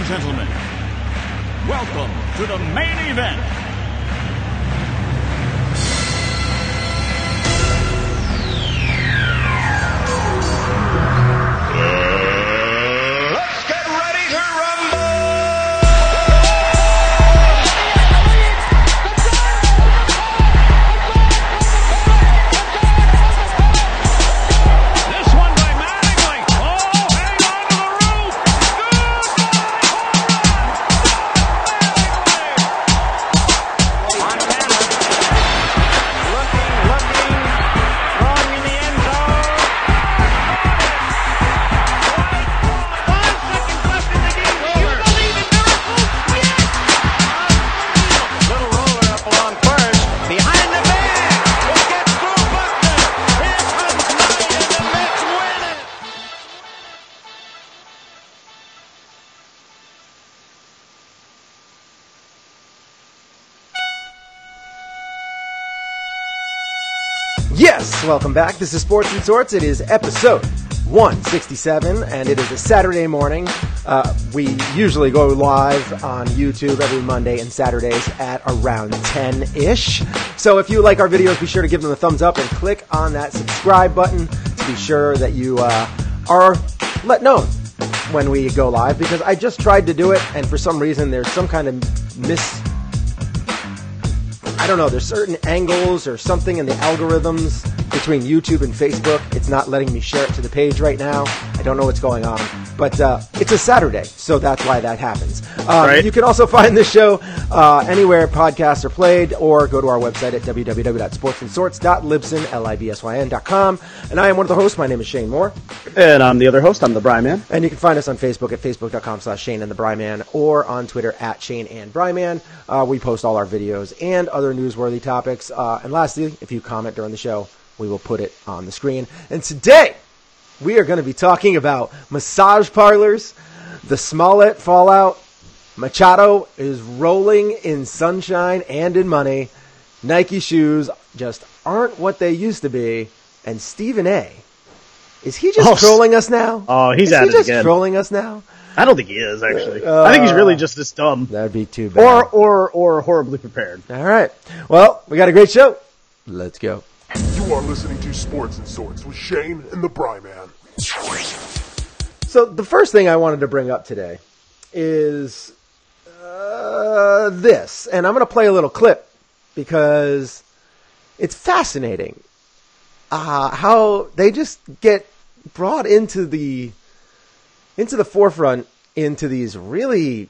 and gentlemen, welcome to the main event. Let's get ready to rumble! This one by Manny. Oh, hang on to the roof. Montana looking, throwing in the end zone. 5 seconds left in the game. Do you believe in miracles? Yes! Little roller up along first. Behind the bag. It gets through Buckner. Here comes Knight and the Mets win it. Yes, welcome back. This is Sports and Sorts. It is episode 167, and it is a Saturday morning. We usually go live on YouTube every Monday and Saturdays at around 10-ish. So if you like our videos, be sure to give them a thumbs up and click on that subscribe button to be sure that you are let known when we go live, because I just tried to do it, and for some reason there's some kind of I don't know, there's certain angles or something in the algorithms between YouTube and Facebook. It's not letting me share it to the page right now. I don't know what's going on. But it's a Saturday, so that's why that happens. Right. You can also find this show anywhere podcasts are played, or go to our website at www.sportsandsorts.libsyn.com. And I am one of the hosts. My name is Shane Moore. And I'm the other host. I'm the Brian Man. And you can find us on Facebook at facebook.com/Shane and the Bryman, or on Twitter at Shane and Bryman. We post all our videos and other newsworthy topics. And lastly, if you comment during the show, we will put it on the screen. And today, we are going to be talking about massage parlors, the Smollett fallout. Machado is rolling in sunshine and in money. Nike shoes just aren't what they used to be. And Stephen A. Is he just trolling us now? Oh, he's at it again. Is he just trolling us now? I don't think he is, actually. I think he's really just this dumb. That'd be too bad. Or horribly prepared. All right. Well, we got a great show. Let's go. You are listening to Sports and Sorts with Shane and the Bryman. So the first thing I wanted to bring up today is this. And I'm going to play a little clip because it's fascinating how they just get brought into the forefront into these really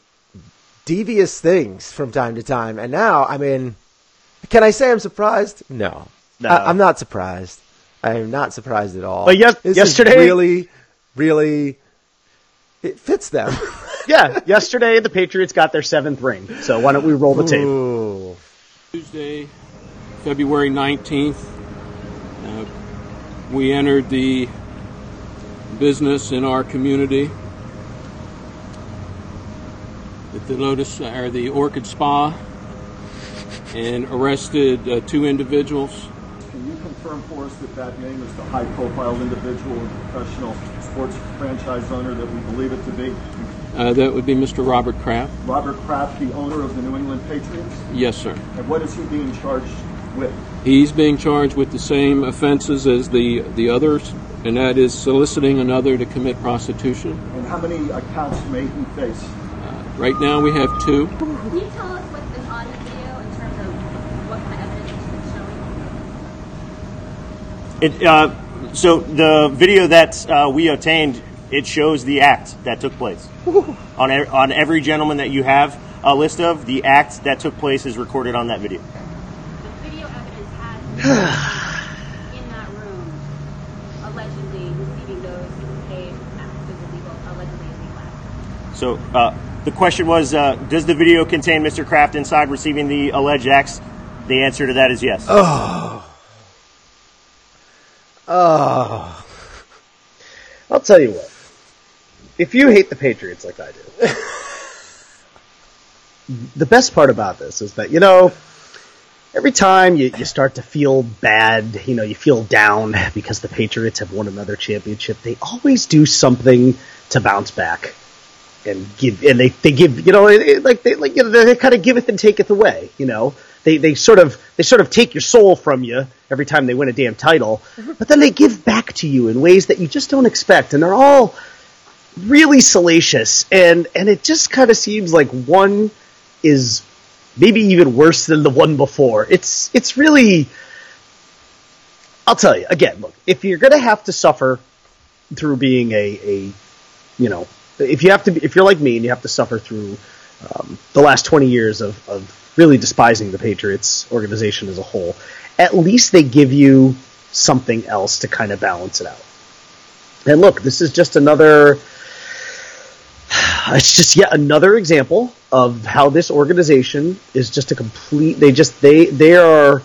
devious things from time to time. And now, I mean, can I say I'm surprised? No. I'm not surprised. I am not surprised at all. But yesterday, really, really, it fits them. Yeah, yesterday the Patriots got their 7th ring. So why don't we roll the tape? Ooh. Tuesday, February 19th, we entered the business in our community at the Orchid Spa, and arrested 2 individuals. Can you confirm for us that name is the high-profile individual and professional sports franchise owner that we believe it to be? That would be Mr. Robert Kraft. Robert Kraft, the owner of the New England Patriots? Yes, sir. And what is he being charged with? He's being charged with the same offenses as the others, and that is soliciting another to commit prostitution. And how many accounts may he face? Right now we have 2. Can you tell us what's been on the video in terms of what kind of evidence it's showing? So the video that we obtained, it shows the act that took place. On every gentleman that you have a list of, the act that took place is recorded on that video. The video evidence has in that room allegedly receiving those who paid acts of illegal, allegedly illegal acts. So the question was, does the video contain Mr. Kraft inside receiving the alleged acts? The answer to that is yes. I'll tell you what. If you hate the Patriots like I do, the best part about this is that, every time you start to feel bad, you feel down because the Patriots have won another championship, they always do something to bounce back. they give, they kind of giveth and taketh away, They sort of take your soul from you every time they win a damn title, but then they give back to you in ways that you just don't expect, and they're all really salacious, and it just kind of seems like one is maybe even worse than the one before. It's really, I'll tell you again. Look, if you're gonna have to suffer through being if you're like me and you have to suffer through the last 20 years of really despising the Patriots organization as a whole, at least they give you something else to kind of balance it out. And look, this is just it's just yet another example of how this organization is just a complete, they are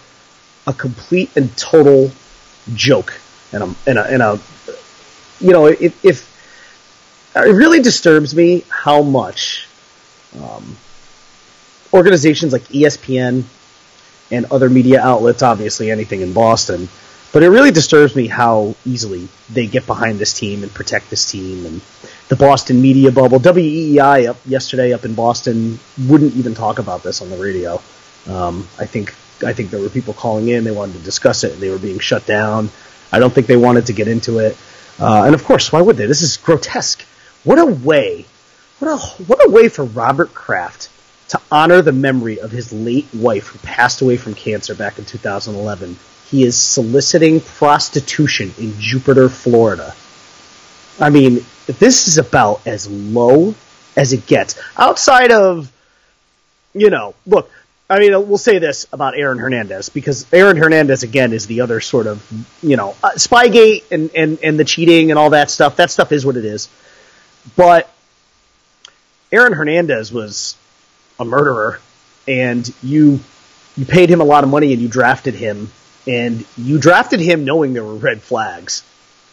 a complete and total joke. It really disturbs me how much organizations like ESPN and other media outlets, obviously anything in Boston, but it really disturbs me how easily they get behind this team and protect this team. And the Boston media bubble, WEEI yesterday up in Boston wouldn't even talk about this on the radio. I think there were people calling in, they wanted to discuss it, and they were being shut down. I don't think they wanted to get into it. And of course, why would they? This is grotesque. What a way for Robert Kraft to honor the memory of his late wife who passed away from cancer back in 2011. He is soliciting prostitution in Jupiter, Florida. I mean, this is about as low as it gets. Outside of, look, I mean, we'll say this about Aaron Hernandez, because Aaron Hernandez, again, is the other sort of, Spygate and the cheating and all that stuff. That stuff is what it is. But Aaron Hernandez was a murderer, and you paid him a lot of money and you drafted him, and you drafted him knowing there were red flags.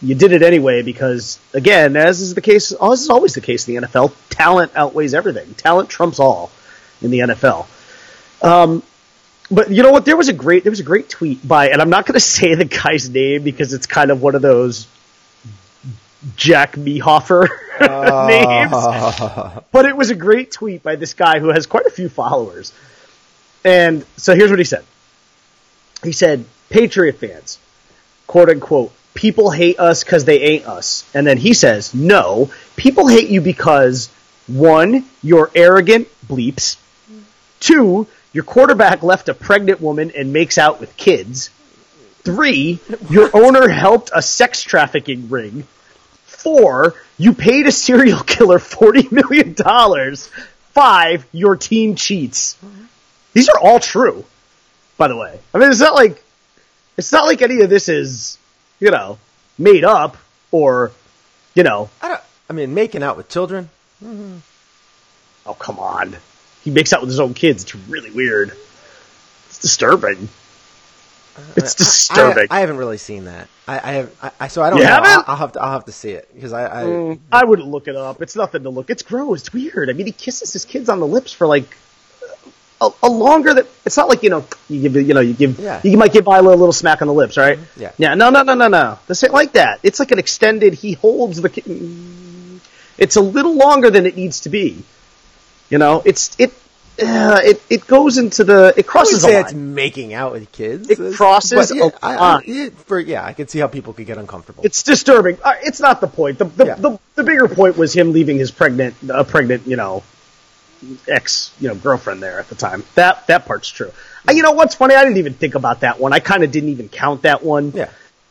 You did it anyway because, again, as is always the case in the NFL, talent outweighs everything. Talent trumps all in the NFL. But you know what? There was a great tweet by, and I'm not going to say the guy's name because it's kind of one of those Jack Mehofer names. But it was a great tweet by this guy who has quite a few followers. And so here's what he said. He said, Patriot fans, quote unquote, people hate us because they ain't us. And then he says, no, people hate you because, 1, you're arrogant bleeps. 2, your quarterback left a pregnant woman and makes out with kids. 3, your owner helped a sex trafficking ring. 4, you paid a serial killer $40 million. 5, your team cheats. These are all true, by the way. I mean, it's not like any of this is, made up or, making out with children. Mm-hmm. Oh, come on. He makes out with his own kids. It's really weird. It's disturbing. It's disturbing. I haven't really seen that. So I don't you know. Haven't? I'll have to see it because I wouldn't look it up. It's nothing to look. It's gross. It's weird. I mean, he kisses his kids on the lips for like a longer that it's not like you might give Milo a little smack on the lips, right? Yeah. Yeah. No. This ain't like that. It's like an extended. He holds the. It's a little longer than it needs to be. It goes into the. It crosses a line. It's making out with kids. It crosses a line. I can see how people could get uncomfortable. It's disturbing. It's not the point. The bigger point was him leaving his pregnant, ex, girlfriend there at the time. That part's true. What's funny? I didn't even think about that one. I kind of didn't even count that one. Yeah.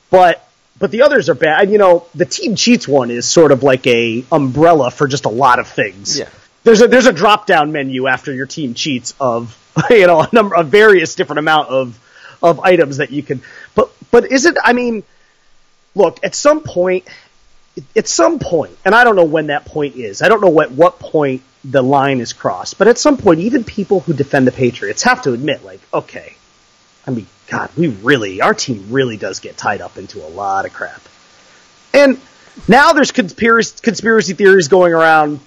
But the others are bad. The team cheats one is sort of like a umbrella for just a lot of things. Yeah. There's a drop down menu after your team cheats of a various different amount of items that you can. But is it? I mean, look, at some point, and I don't know when that point is. I don't know at what point the line is crossed. But at some point, even people who defend the Patriots have to admit, like, okay, I mean, God, our team really does get tied up into a lot of crap. And now there's conspiracy theories going around.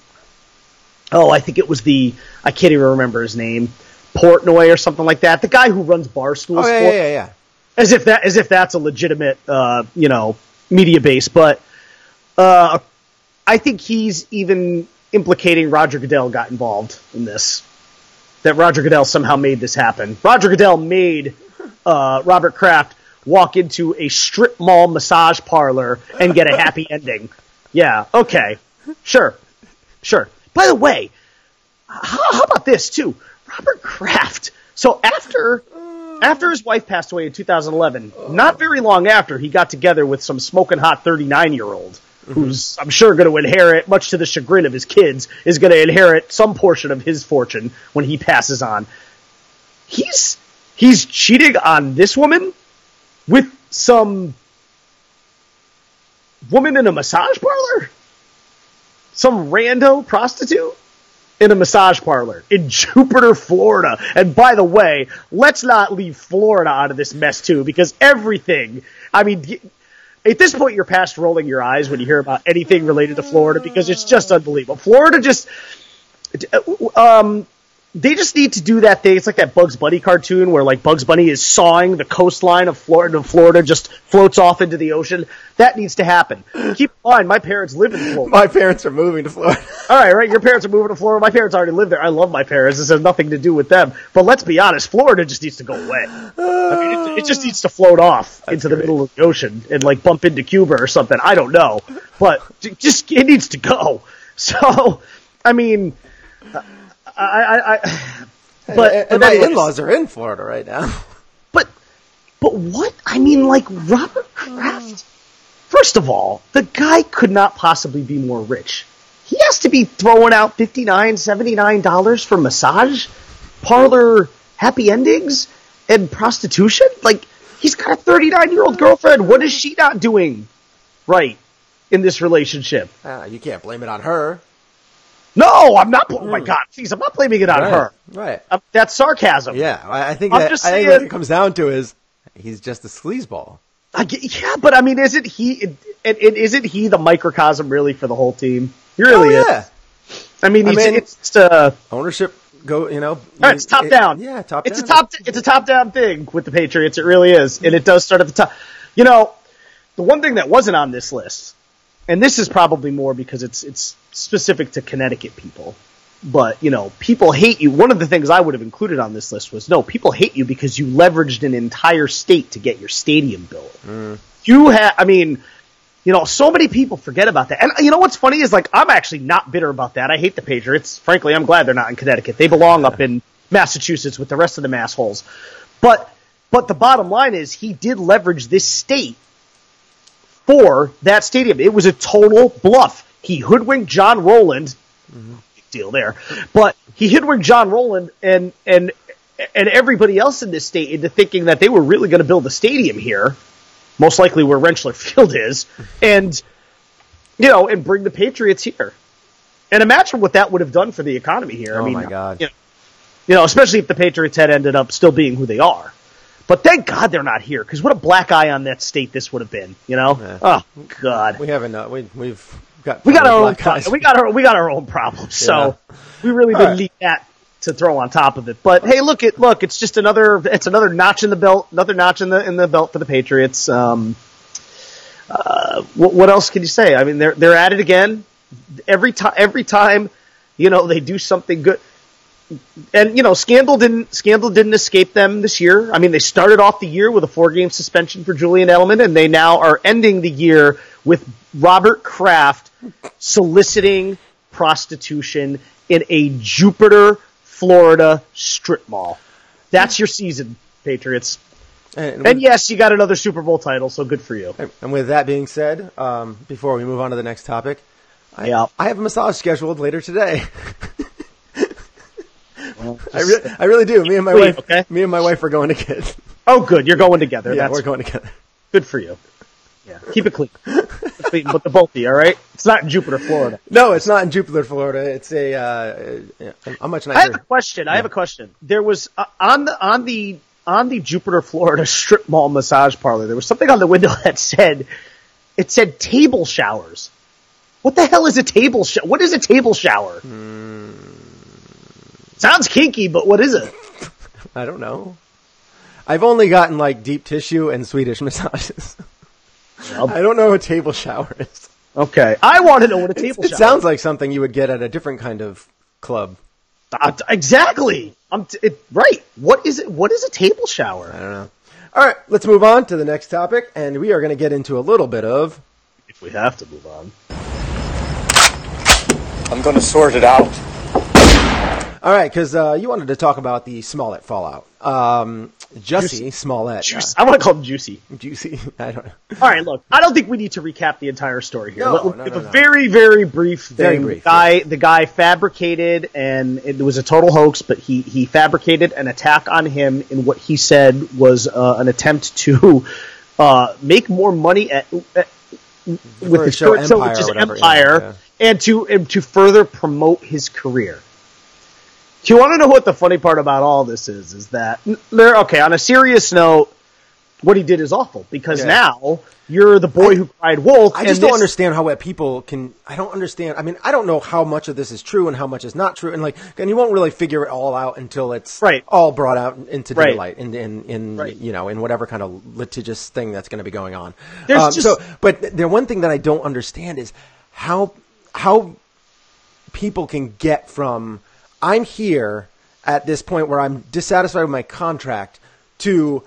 Oh, I think it was I can't even remember his name, Portnoy or something like that. The guy who runs Barstool Sports. Yeah. As if that's a legitimate, media base. But I think he's even implicating Roger Goodell got involved in this. That Roger Goodell somehow made this happen. Roger Goodell made Robert Kraft walk into a strip mall massage parlor and get a happy ending. Yeah, okay. Sure. By the way, how about this, too? Robert Kraft. So after his wife passed away in 2011, not very long after, he got together with some smoking hot 39-year-old who's, I'm sure, going to inherit, much to the chagrin of his kids, is going to inherit some portion of his fortune when he passes on. He's cheating on this woman with some woman in a massage parlor? Some rando prostitute in a massage parlor in Jupiter, Florida. And by the way, let's not leave Florida out of this mess too, because everything, I mean, at this point, you're past rolling your eyes when you hear about anything related to Florida because it's just unbelievable. Florida just, they just need to do that thing. It's like that Bugs Bunny cartoon where like Bugs Bunny is sawing the coastline of Florida just floats off into the ocean. That needs to happen. Keep in mind, my parents live in Florida. My parents are moving to Florida. All right. Your parents are moving to Florida. My parents already live there. I love my parents. This has nothing to do with them. But let's be honest, Florida just needs to go away. I mean, it just needs to float off into the middle of the ocean and like bump into Cuba or something. I don't know. But just, it needs to go. So, I mean, but my in-laws are in Florida right now. But what? I mean, like, Robert Kraft, first of all, the guy could not possibly be more rich. He has to be throwing out $59, $79 for massage, parlor happy endings, and prostitution? Like, he's got a 39-year-old girlfriend. What is she not doing right in this relationship? You can't blame it on her. No, I'm not. Oh my God, please! I'm not blaming it on her. Right. That's sarcasm. Yeah, I think what it comes down to is he's just a sleazeball. Yeah, but I mean, isn't he? And isn't he the microcosm really for the whole team? He really is. I mean, it's ownership. It's top down. Yeah, top down. It's a top down thing with the Patriots. It really is, and it does start at the top. You know, the one thing that wasn't on this list, and this is probably more because it's specific to Connecticut people, but, you know, people hate you. One of the things I would have included on this list was, no, people hate you because you leveraged an entire state to get your stadium built. So many people forget about that. And you know what's funny is, like, I'm actually not bitter about that. I hate the Patriots. Frankly, I'm glad they're not in Connecticut. They belong up in Massachusetts with the rest of the massholes. But the bottom line is he did leverage this state for that stadium. It was a total bluff. He hoodwinked John Rowland. Big deal there. But he hoodwinked John Rowland and everybody else in this state into thinking that they were really going to build a stadium here, most likely where Rentschler Field is, and bring the Patriots here. And imagine what that would have done for the economy here. My God. Especially if the Patriots had ended up still being who they are. But thank God they're not here, because what a black eye on that state this would have been. Yeah. Oh God. We haven't. We've got. We got our own. We got our own problems. So we really didn't need that to throw on top of it. But hey, look, it's just another notch in the belt, another notch in the belt for the Patriots. What else can you say? I mean, they're at it again. Every time, they do something good. And, scandal didn't escape them this year. I mean, they started off the year with a 4-game suspension for Julian Edelman, and they now are ending the year with Robert Kraft soliciting prostitution in a Jupiter, Florida strip mall. That's your season, Patriots. And yes, you got another Super Bowl title, so good for you. And with that being said, before we move on to the next topic, I have a massage scheduled later today. I really do. Me and my wife are going together. Oh, good. You're going together. Yeah, we're going together. Good for you. Yeah. Keep it clean. But the both of you, all right? It's not in Jupiter, Florida. No, it's not in Jupiter, Florida. It's a much nicer. I have a question. There was on the Jupiter, Florida strip mall massage parlor, there was something on the window that said table showers. What the hell is a table shower? What is a table shower? Sounds kinky, but what is it? I don't know. I've only gotten like deep tissue and Swedish massages. I don't know what table shower is. Okay. I want to know what a table shower is. It sounds like something you would get at a different kind of club. Exactly. Right. What is it? What is a table shower? I don't know. All right, let's move on to the next topic, and we are going to get into a little bit of... If we have to move on. I'm going to sort it out. All right, because you wanted to talk about the Smollett fallout. Jussie Smollett. I want to call him Juicy. Juicy? I don't know. All right, look, I don't think we need to recap the entire story here. No. Very, very brief thing. Very brief, The guy fabricated, and it was a total hoax, but he fabricated an attack on him in what he said was an attempt to make more money with his current show, which is Empire, and to further promote his career. Do you want to know what the funny part about all this is? Is that, on a serious note, what he did is awful, because now you're the boy who cried wolf. I just don't understand how people can. I don't understand. I mean, I don't know how much of this is true and how much is not true, and you won't really figure it all out until it's all brought out into daylight in whatever kind of litigious thing that's going to be going on. But the one thing that I don't understand is how people can get from I'm here at this point where I'm dissatisfied with my contract to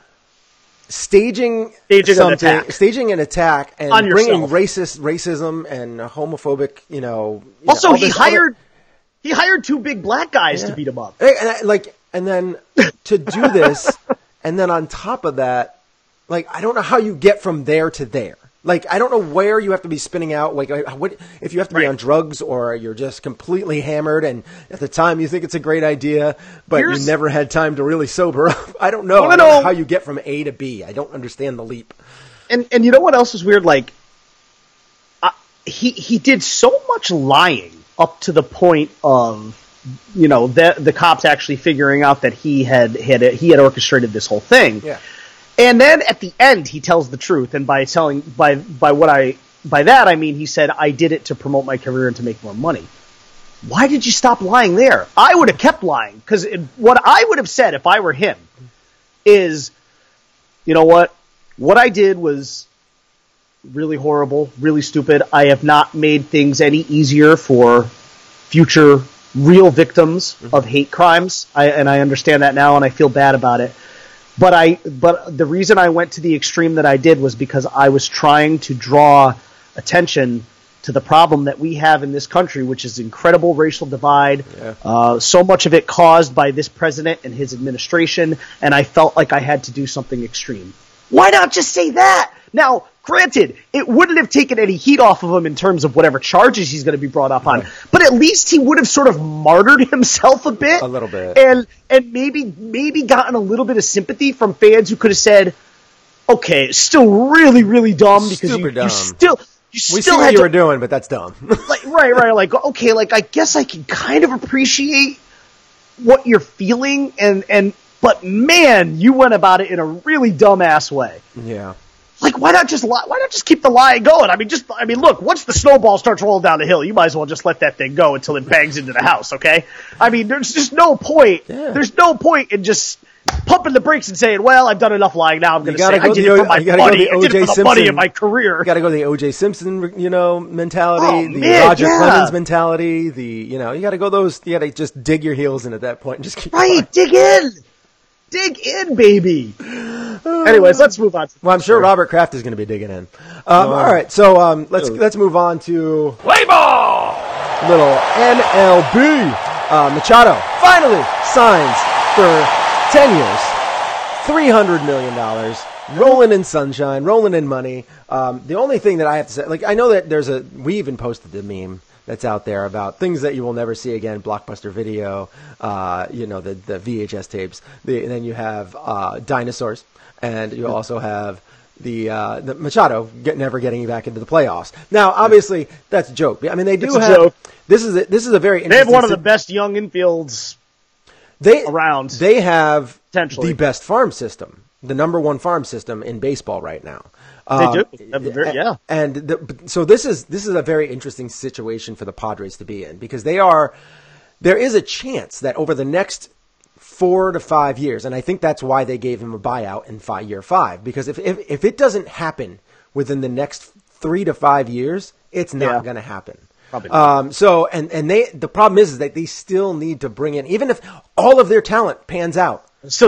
staging an attack and bringing racism and homophobic, Also, he hired two big black guys to beat him up. And then to do this, and then on top of that, I don't know how you get from there to there. I don't know where you have to be spinning out. What if you have to be on drugs or you're just completely hammered and at the time you think it's a great idea, but you never had time to really sober up. I don't know. I don't know how you get from A to B. I don't understand the leap. And you know what else is weird? He did so much lying up to the point of the cops actually figuring out that he had orchestrated this whole thing. Yeah. And then at the end, he tells the truth, and by that I mean he said, "I did it to promote my career and to make more money." Why did you stop lying there? I would have kept lying, because what I would have said if I were him is, you know what? What I did was really horrible, really stupid. I have not made things any easier for future real victims of hate crimes, and I understand that now, and I feel bad about it. But the reason I went to the extreme that I did was because I was trying to draw attention to the problem that we have in this country, which is incredible racial divide, so much of it caused by this president and his administration, and I felt like I had to do something extreme. Why not just say that? Now, granted, it wouldn't have taken any heat off of him in terms of whatever charges he's going to be brought up on, but at least he would have sort of martyred himself a bit. A little bit. And maybe gotten a little bit of sympathy from fans who could have said, okay, it's still really, really dumb because you still we see what you were doing, but that's dumb. Right. Okay, I guess I can kind of appreciate what you're feeling, but man, you went about it in a really dumbass way. Yeah. Why not just keep the lie going? I mean, look, once the snowball starts rolling down the hill, you might as well just let that thing go until it bangs into the house, okay? I mean, there's just no point. Yeah. There's no point in just pumping the brakes and saying, well, I've done enough lying, now I'm going to say I did it for my money. I did it for the money of my career. You got to go to the O.J. Simpson, mentality, Roger Clemens mentality, you got to go those, you got to just dig your heels in at that point and just keep going. Dig in, baby. Anyways, let's move on. Well, I'm sure Robert Kraft is going to be digging in. All right, so let's move on to play ball. Little MLB. Machado finally signs for 10 years, $300 million, rolling in sunshine, rolling in money. The only thing that I have to say, I know that we even posted the meme that's out there about things that you will never see again, Blockbuster Video, the VHS tapes. And then you have dinosaurs, and you also have the Machado never getting back into the playoffs. Now, obviously, that's a joke. I mean, they do have joke. This is a very interesting. They have one of the best young infields around. They have the best farm system, the number one farm system in baseball right now. They do. So this is a very interesting situation for the Padres to be in, because there is a chance that over the next 4 to 5 years, and I think that's why they gave him a buyout in year 5, because if it doesn't happen within the next 3 to 5 years, It's not going to happen. Probably not. The problem is that they still need to bring in, even if all of their talent pans out,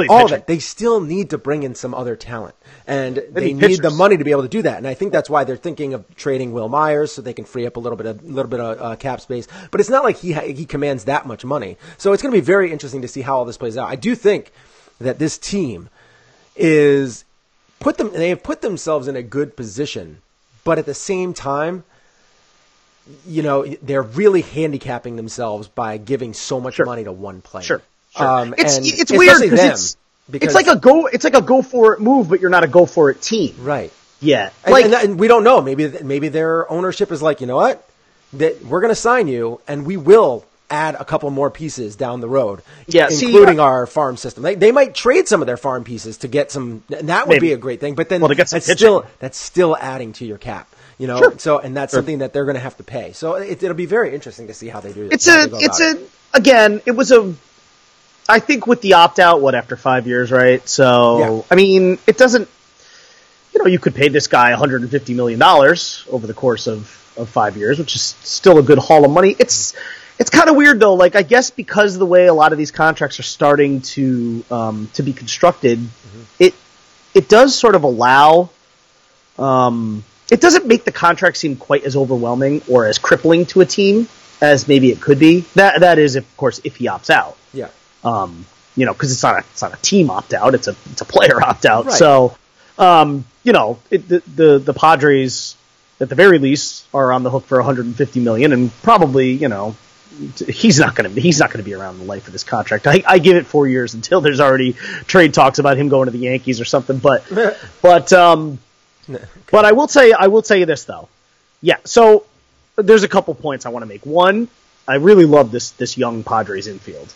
all of it, they still need to bring in some other talent. And they need the money to be able to do that. And I think that's why they're thinking of trading Will Myers so they can free up a little bit of cap space. But it's not like he commands that much money. So it's going to be very interesting to see how all this plays out. I do think that this team they have put themselves in a good position, but at the same time, they're really handicapping themselves by giving so much money to one player. Sure. It's weird because it's like a go for it move, but you're not a go for it team. Right. Yeah. And we don't know. Maybe their ownership is like, you know what? That we're going to sign you and we will add a couple more pieces down the road, including our farm system. They might trade some of their farm pieces to get some, and that would be a great thing, but then that's still adding to your cap. Sure. So, and that's something that they're going to have to pay. So it'll be very interesting to see how they do it. I think with the opt-out, after 5 years, right? So, I mean, it doesn't, you could pay this guy $150 million over the course of 5 years, which is still a good haul of money. It's kind of weird though. Like, I guess because of the way a lot of these contracts are starting to be constructed, it does sort of allow, it doesn't make the contract seem quite as overwhelming or as crippling to a team as maybe it could be. That is, of course, if he opts out. Yeah. Because it's not a team opt out; it's a player opt out. Right. So, the Padres at the very least are on the hook for $150 million, and probably he's not going to be around the life of this contract. I give it 4 years until there's already trade talks about him going to the Yankees or something. But I will tell you this though. Yeah. So there's a couple points I want to make. One, I really love this young Padres infield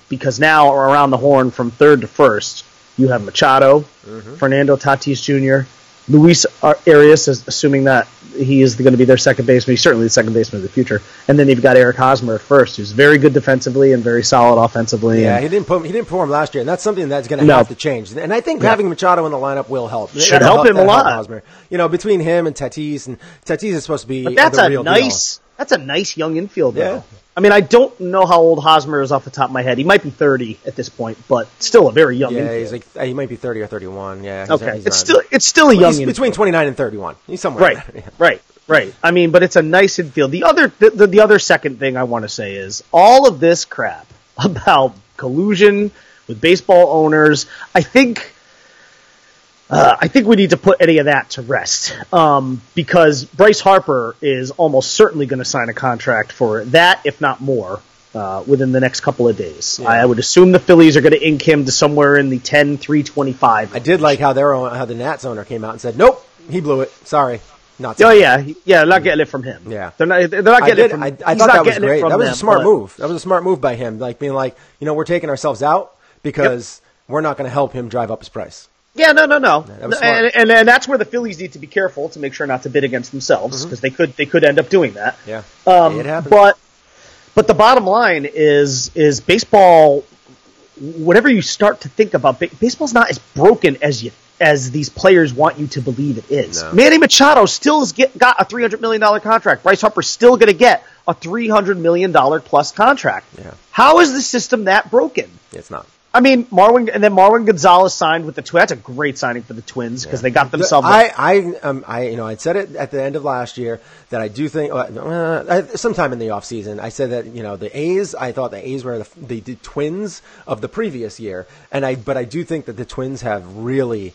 because now around the horn from third to first, you have Machado, Fernando Tatis Jr., Luis Arias, assuming that he is going to be their second baseman. He's certainly the second baseman of the future. And then you've got Eric Hosmer at first, who's very good defensively and very solid offensively. Yeah, he didn't perform last year, and that's something that's going to have to change. And I think having Machado in the lineup will help. Should help him a lot. Hosmer. Between him and Tatis is supposed to be but that's the real deal. That's a nice young infield, though. Yeah. I mean, I don't know how old Hosmer is off the top of my head. He might be 30 at this point, but still a very young infield. Yeah, he might be 30 or 31. Yeah. It's still a young infield. Between 29 and 31. He's somewhere. Right. I mean, but it's a nice infield. The other second thing I want to say is all of this crap about collusion with baseball owners. I think we need to put any of that to rest because Bryce Harper is almost certainly going to sign a contract for that, if not more, within the next couple of days. Yeah. I would assume the Phillies are going to ink him to somewhere in the 10-325. I did like how the Nats owner came out and said, "Nope, he blew it. Sorry, not." Oh yeah, they're not getting it from him. Yeah, they're not getting it from. I thought that was great. That was a smart move. That was a smart move by him, like being like, we're taking ourselves out because we're not going to help him drive up his price. Yeah, no. And that's where the Phillies need to be careful to make sure not to bid against themselves because they could end up doing that. Yeah, it happens. But the bottom line is baseball. Whatever you start to think about, baseball's not as broken as these players want you to believe it is. No. Manny Machado still has got a $300 million contract. Bryce Harper's still going to get a $300 million plus contract. Yeah. How is the system that broken? It's not. I mean, Marwin Gonzalez signed with the Twins. That's a great signing for the Twins because they got themselves. I said it at the end of last year that I do think sometime in the offseason I said that the A's. I thought the A's were the Twins of the previous year, but I do think that the Twins have really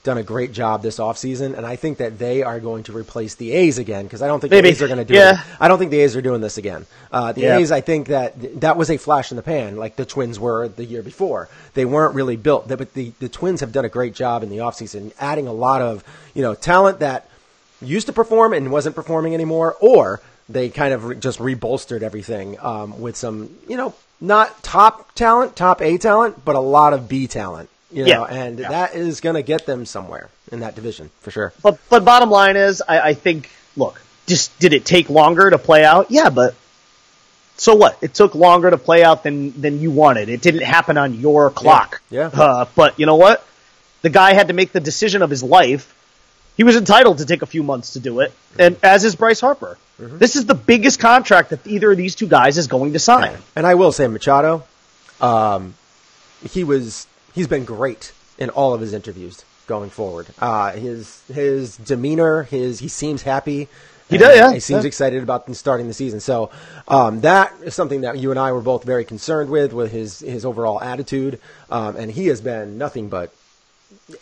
done a great job this offseason, and I think that they are going to replace the A's again because I don't think the A's are going to do it. I don't think the A's are doing this again. A's, I think that was a flash in the pan like the Twins were the year before. They weren't really built, but the Twins have done a great job in the offseason, adding a lot of talent that used to perform and wasn't performing anymore, or they kind of just rebolstered everything with some, not top A talent, but a lot of B talent. That is going to get them somewhere in that division for sure. But bottom line is, I think, look, just did it take longer to play out? Yeah, but so what? It took longer to play out than you wanted. It didn't happen on your clock. Yeah. But you know what? The guy had to make the decision of his life He was entitled to take a few months to do it, and as is Bryce Harper. Mm-hmm. This is the biggest contract that either of these two guys is going to sign. And I will say, Machado, he's been great in all of his interviews going forward. His demeanor, he seems happy. He does, yeah. He seems excited about starting the season. So that is something that you and I were both very concerned with his overall attitude. And he has been nothing but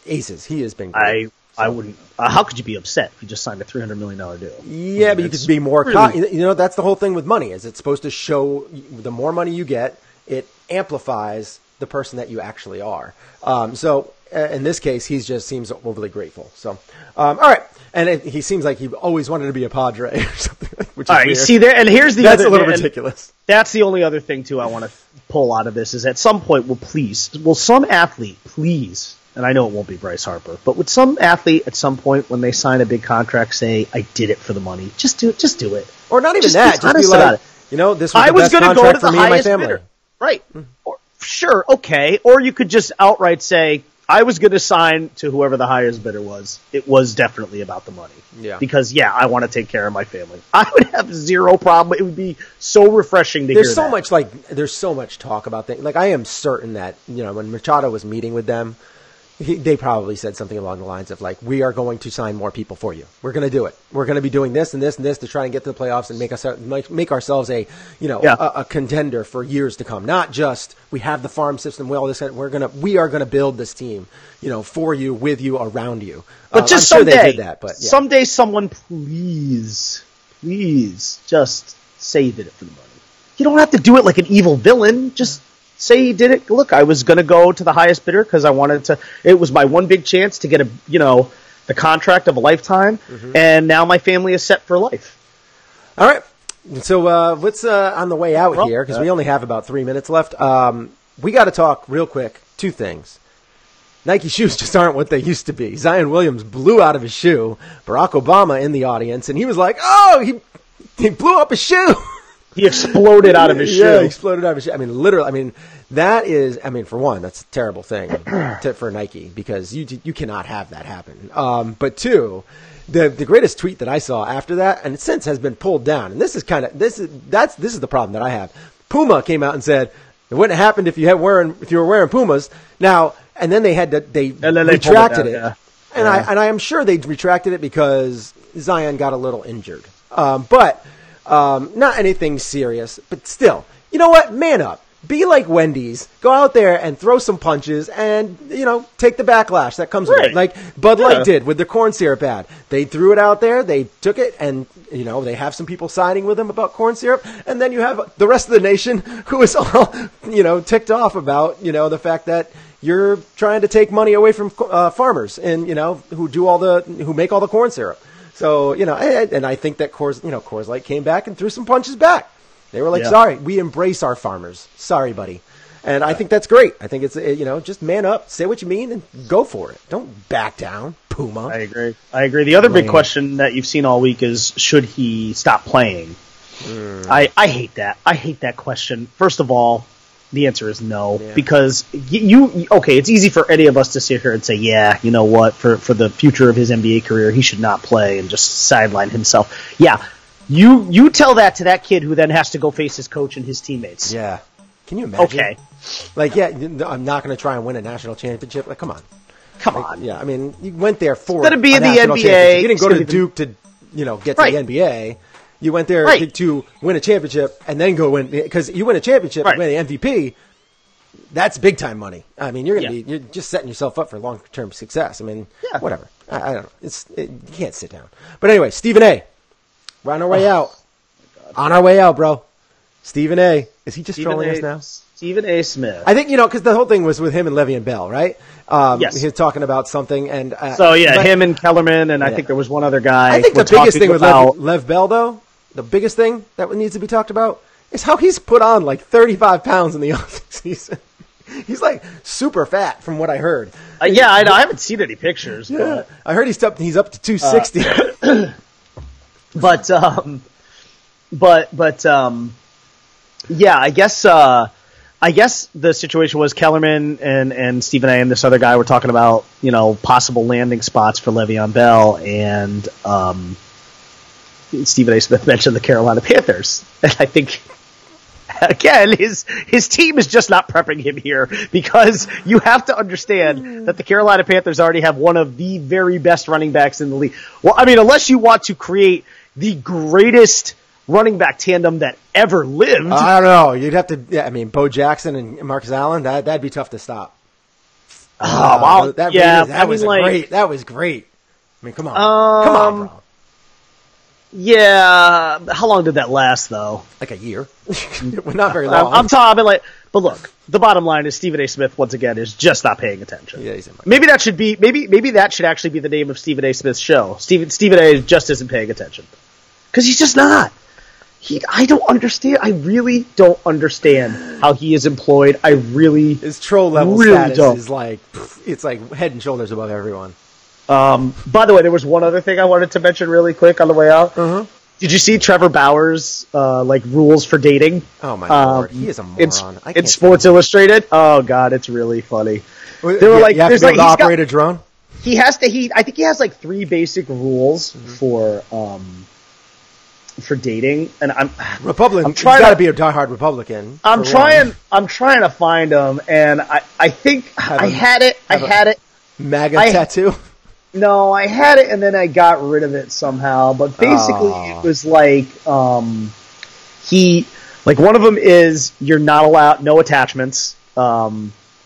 aces. He has been great. I wouldn't. How could you be upset if you just signed a $300 million deal? Yeah, but you could be more. Really, that's the whole thing with money. Is it's supposed to show the more money you get, it amplifies the person that you actually are. So in this case, he just seems overly grateful. So all right, and he seems like he always wanted to be a Padre or something. Which is all right, weird. You see there, and here's the that's other, a little ridiculous. That's the only other thing too I want to pull out of this is at some point, will some athlete please? And I know it won't be Bryce Harper, but would some athlete at some point when they sign a big contract say, I did it for the money? Just do it. Or not even that. Just be like, this was the best contract for me and my family. Bidder. Right. Sure, okay. Or you could just outright say, I was going to sign to whoever the highest bidder was. It was definitely about the money. Yeah. Because, I want to take care of my family. I would have zero problem. It would be so refreshing to hear that. There's so much talk about things. Like, I am certain that, when Machado was meeting with them, they probably said something along the lines of like, we are going to sign more people for you. We're going to do it. We're going to be doing this and this and this to try and get to the playoffs and make ourselves a contender for years to come. Not just we have the farm system. We are going to build this team, for you, with you, around you. But just I'm someday, sure they did that. But yeah. Someday, someone please just say you did it for the money. You don't have to do it like an evil villain. Just say he did it. Look, I was going to go to the highest bidder because I wanted to. It was my one big chance to get the contract of a lifetime, and now my family is set for life. All right. So let's on the way out here because we only have about 3 minutes left. We got to talk real quick. Two things. Nike shoes just aren't what they used to be. Zion Williams blew out of his shoe. Barack Obama in the audience, and he was like, "Oh, he blew up his shoe." He exploded out of his shoe. Yeah, he exploded out of his shoe. I mean, literally. That is. For one, that's a terrible thing for Nike because you cannot have that happen. But two, the greatest tweet that I saw after that, and since has been pulled down. And this is the problem that I have. Puma came out and said it wouldn't have happened if you were wearing Pumas. Now, and then they retracted it. Yeah. And I am sure they retracted it because Zion got a little injured. But not anything serious. But still, you know what? Man up. Be like Wendy's. Go out there and throw some punches and, take the backlash that comes with it. Like Bud Light did with the corn syrup ad. They threw it out there. They took it and, they have some people siding with them about corn syrup. And then you have the rest of the nation who is all, ticked off about, the fact that you're trying to take money away from farmers and, who make all the corn syrup. So, and I think that Coors Light came back and threw some punches back. They were like, sorry, we embrace our farmers. Sorry, buddy. And I think that's great. I think it's, just man up, say what you mean, and go for it. Don't back down, Puma. I agree. The other big question that you've seen all week is, should he stop playing? I hate that. I hate that question. First of all, the answer is no. Yeah. Because it's easy for any of us to sit here and say, yeah, you know what, for the future of his NBA career, he should not play and just sideline himself. Yeah. You tell that to that kid who then has to go face his coach and his teammates. Yeah. Can you imagine? Okay. I'm not going to try and win a national championship. Like, come on. Yeah, you went there for a NBA. championship. You didn't go to Duke to, get to the NBA. You went there to win a championship and then go win, because you win a championship and win the MVP. That's big time money. You're just setting yourself up for long term success. Whatever. I don't know. You can't sit down. But anyway, Stephen A. We're on our way out. On our way out, bro. Stephen A. Is he just trolling us now? Stephen A. Smith. I think, because the whole thing was with him and Le'Veon Bell, right? Yes. He was talking about something. And him and Kellerman, and I think there was one other guy. I think the biggest thing with Lev Bell, though, the biggest thing that needs to be talked about is how he's put on like 35 pounds in the offseason. He's like super fat from what I heard. I haven't seen any pictures. Yeah. I heard he's up to 260. But I guess I guess the situation was Kellerman and Stephen A. and this other guy were talking about, possible landing spots for Le'Veon Bell, and Stephen A. Smith mentioned the Carolina Panthers. And I think, again, his team is just not prepping him here, because you have to understand that the Carolina Panthers already have one of the very best running backs in the league. Well, I mean, unless you want to create the greatest running back tandem that ever lived. I don't know. You'd have to. Yeah, I mean, Bo Jackson and Marcus Allen. That'd be tough to stop. That was great. I mean, come on, bro. Yeah. How long did that last, though? Like a year. Well, not very long. I'm talking but look, the bottom line is Stephen A. Smith once again is just not paying attention. Yeah, maybe that should be maybe that should actually be the name of Stephen A. Smith's show. Stephen A. just isn't paying attention, because he's just not. I don't understand. I really don't understand how he is employed. His troll level status is it's like head and shoulders above everyone. By the way, there was one other thing I wanted to mention really quick on the way out. Uh-huh. Did you see Trevor Bauer's rules for dating? Oh my lord, he is a moron. In Sports Illustrated. Oh god, it's really funny. They were like, you have to be able to operate a drone. He has to. I think he has 3 basic rules for dating, and Republican. You've got to be a diehard Republican. I'm trying to find them, and I think I had it. MAGA tattoo. No, I had it, and then I got rid of it somehow. But basically, it was one of them is you're not allowed no attachments.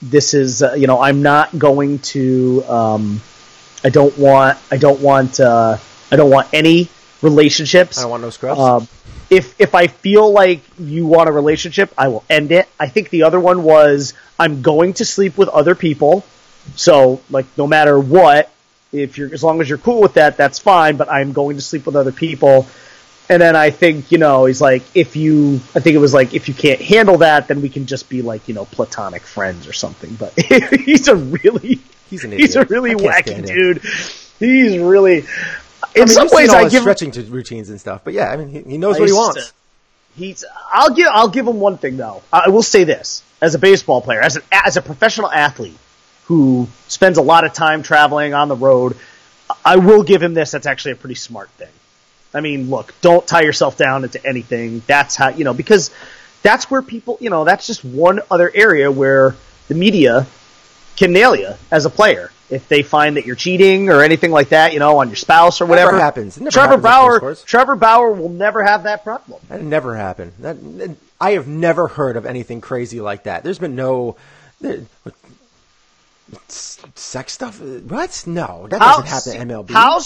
This is I'm not going to. I don't want any relationships. I don't want no scrubs. If I feel like you want a relationship, I will end it. I think the other one was I'm going to sleep with other people. So no matter what, as long as you're cool with that, that's fine. But I'm going to sleep with other people. And then I think he's like, if you can't handle that, then we can just be platonic friends or something. But he's an idiot. He's a really wacky dude. He's really. In some ways, I give stretching to routines and stuff, but yeah, I mean, he knows what he wants. I'll give him one thing though. I will say this: as a baseball player, as a professional athlete who spends a lot of time traveling on the road, I will give him this. That's actually a pretty smart thing. I mean, look, don't tie yourself down into anything. That's how because that's where people, that's just one other area where the media can nail you as a player. If they find that you're cheating or anything like that, on your spouse or whatever. Never happens. Trevor Bauer will never have that problem. That never happened. I have never heard of anything crazy like that. There's been no sex stuff. What? No, that doesn't happen in MLB. How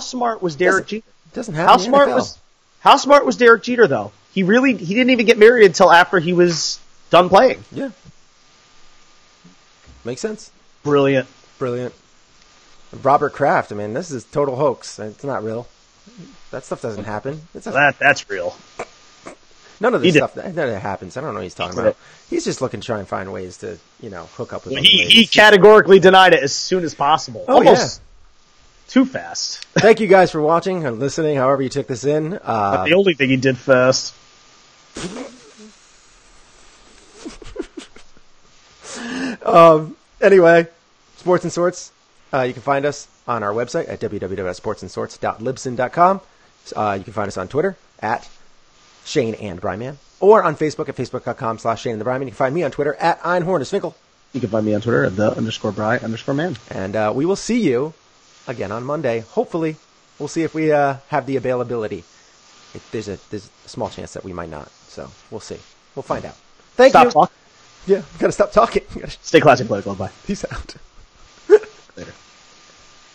smart was Derek Jeter? Doesn't happen. How smart was Derek Jeter though? He didn't even get married until after he was done playing. Yeah. Makes sense. Brilliant. Robert Kraft, I mean, this is total hoax. It's not real. That stuff doesn't happen. That's real. None of this stuff that happens. I don't know what he's talking about. He's just looking to try and find ways to, hook up with he categorically denied it as soon as possible. Oh, almost too fast. Thank you guys for watching and listening, however you took this in. But the only thing he did fast. Anyway, Sports and Sorts. You can find us on our website at www.sportsandsorts.libsyn.com. You can find us on Twitter at Shane and Bryman, or on Facebook at facebook.com/Shane and the Bryman. You can find me on Twitter at Einhorn. You can find me on Twitter at _Bry_man. And we will see you again on Monday. Hopefully, we'll see if we have the availability. There's a small chance that we might not. So we'll see. We'll find out. Thank you. Stop talking. Yeah, gotta stop talking. Stay classy, play. Bye. Peace out. Later.